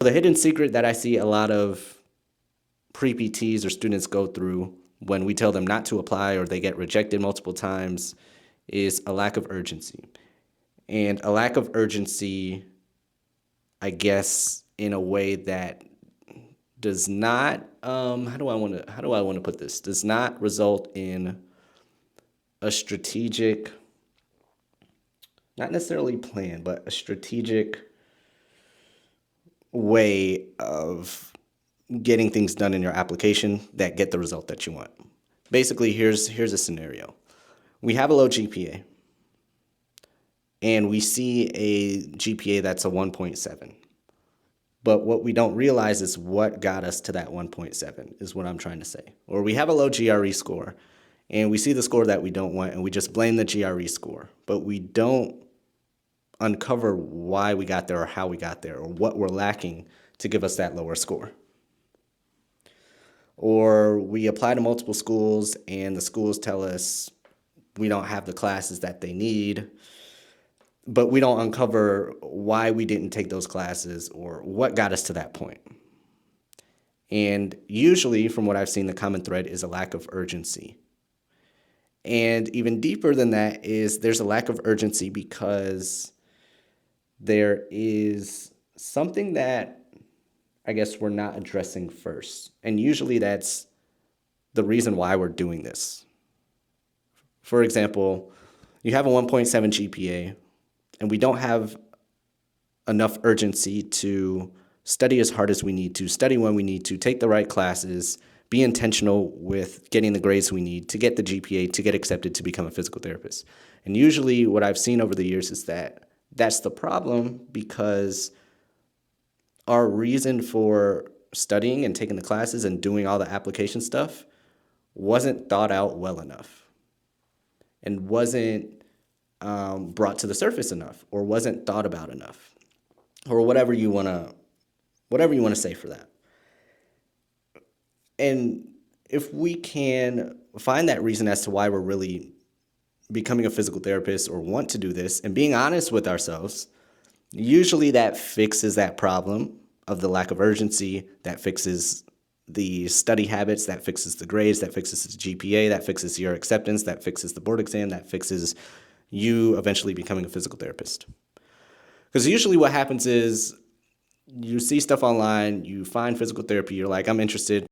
The hidden secret that I see a lot of pre-PTs or students go through when we tell them not to apply or they get rejected multiple times is a lack of urgency. And a lack of urgency, I guess, in a way that does not how do I want to put this? Does not result in a strategic, not necessarily plan, but a strategic way of getting things done in your application that get the result that you want. Basically, here's a scenario. We have a low GPA and we see a GPA that's a 1.7. But what we don't realize is what got us to that 1.7 is what I'm trying to say. Or we have a low GRE score and we see the score that we don't want and we just blame the GRE score, but we don't uncover why we got there or how we got there or what we're lacking to give us that lower score. Or we apply to multiple schools and the schools tell us we don't have the classes that they need, but we don't uncover why we didn't take those classes or what got us to that point. And usually, from what I've seen, the common thread is a lack of urgency. And even deeper than that is there's a lack of urgency because there is something that I guess we're not addressing first. And usually that's the reason why we're doing this. For example, you have a 1.7 GPA and we don't have enough urgency to study as hard as we need to, study when we need to, take the right classes, be intentional with getting the grades we need to get the GPA to get accepted to become a physical therapist. And usually what I've seen over the years is that that's the problem because our reason for studying and taking the classes and doing all the application stuff wasn't thought out well enough and wasn't brought to the surface enough or wasn't thought about enough or whatever you want to say for that. And if we can find that reason as to why we're really becoming a physical therapist or want to do this and being honest with ourselves, usually that fixes that problem of the lack of urgency, that fixes the study habits, that fixes the grades, that fixes the GPA, that fixes your acceptance, that fixes the board exam, that fixes you eventually becoming a physical therapist. Because usually what happens is you see stuff online, you find physical therapy, you're like, I'm interested.